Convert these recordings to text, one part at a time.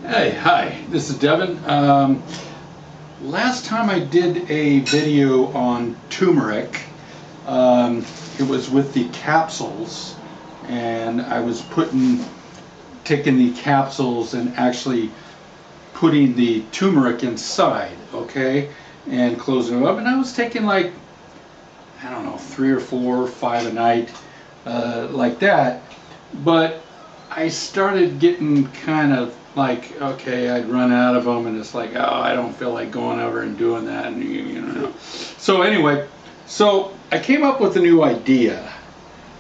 Hey, hi, this is Devin. Last time I did a video on turmeric, it was with the capsules, and I was taking the capsules and actually putting the turmeric inside, okay, and closing them up, and I was taking like, I don't know, 3 or 4 or 5 a night, like that, but I started getting kind of like, okay, I'd run out of them, and it's like, oh, I don't feel like going over and doing that, and you know. So anyway, so I came up with a new idea.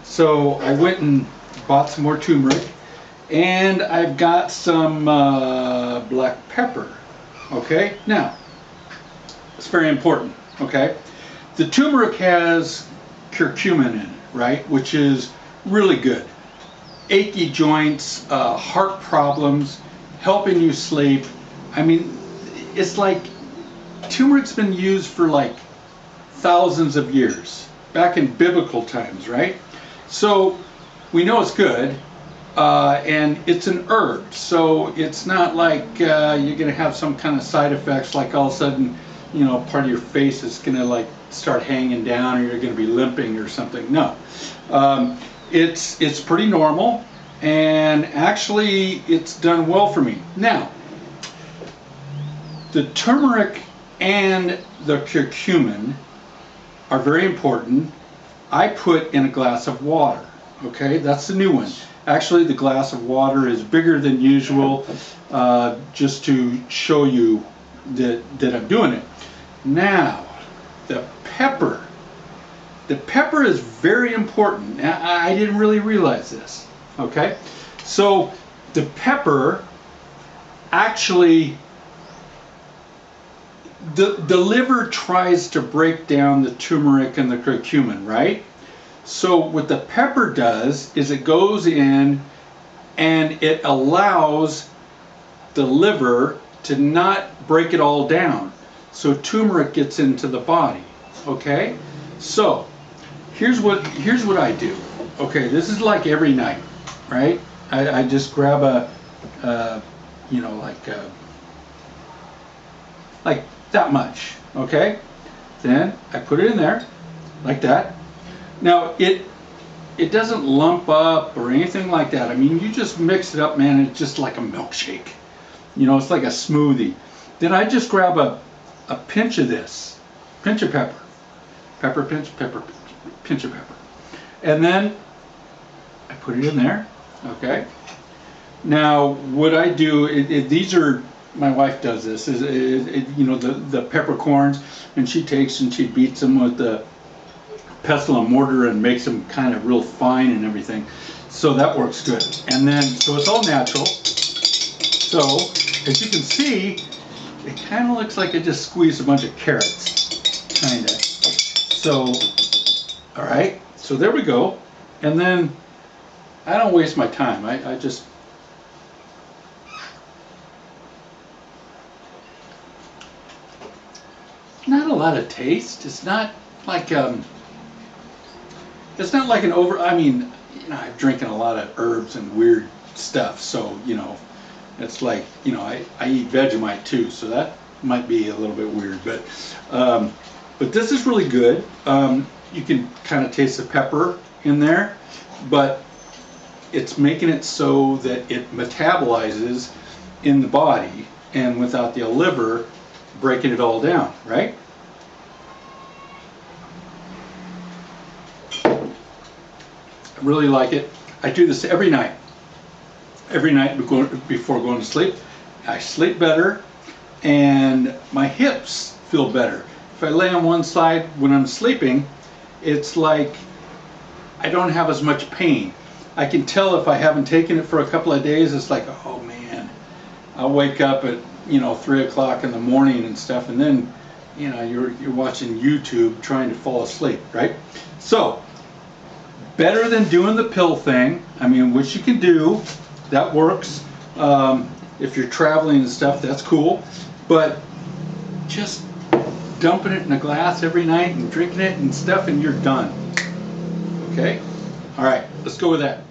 So I went and bought some more turmeric, and I've got some black pepper. Okay, now it's very important. Okay, the turmeric has curcumin in it, right, which is really good. Achy joints, heart problems, helping you sleep. I mean, it's like turmeric's been used for like thousands of years, back in biblical times, right? So we know it's good, and it's an herb, so it's not like you're gonna have some kind of side effects, like all of a sudden, you know, part of your face is gonna like start hanging down, or you're gonna be limping or something. No. It's pretty normal, and actually it's done well for me. Now, the turmeric and the curcumin are very important. I put in a glass of water, okay? That's the new one. Actually, the glass of water is bigger than usual, just to show you that I'm doing it. Now, the pepper. The pepper is very important. I didn't really realize this, okay? So the pepper actually, the liver tries to break down the turmeric and the curcumin, right? So what the pepper does is it goes in and it allows the liver to not break it all down. So turmeric gets into the body, okay? So here's what I do. Okay, this is like every night, right? I just grab a you know, like that much, okay? Then I put it in there, like that. Now it doesn't lump up or anything like that. I mean, you just mix it up, man. It's just like a milkshake. You know, it's like a smoothie. Then I just grab a pinch of this, pinch of pepper, pinch of pepper, and then I put it in there. Okay. Now what I do, these are, my wife does this, you know, the peppercorns, and she takes and she beats them with the pestle and mortar and makes them kind of real fine and everything. So that works good. And then, so it's all natural. So as you can see, it kind of looks like I just squeezed a bunch of carrots, kind of. So, all right, so there we go. And then I don't waste my time. I just, not a lot of taste. It's not like it's not like an over. I mean, you know, I'm drinking a lot of herbs and weird stuff, so you know, it's like, you know, I eat Vegemite too, so that might be a little bit weird, but this is really good. You can kind of taste the pepper in there, but it's making it so that it metabolizes in the body and without the liver breaking it all down, right? I really like it. I do this every night. Every night before going to sleep. I sleep better, and my hips feel better. If I lay on one side when I'm sleeping, it's like I don't have as much pain. I can tell if I haven't taken it for a couple of days. It's like, oh man, I'll wake up at, you know, 3 o'clock in the morning and stuff, and then, you know, you're watching YouTube trying to fall asleep, right? So better than doing the pill thing. I mean, which you can do, that works. If you're traveling and stuff, that's cool. But just dumping it in a glass every night and drinking it and stuff, and you're done. Okay? All right, let's go with that.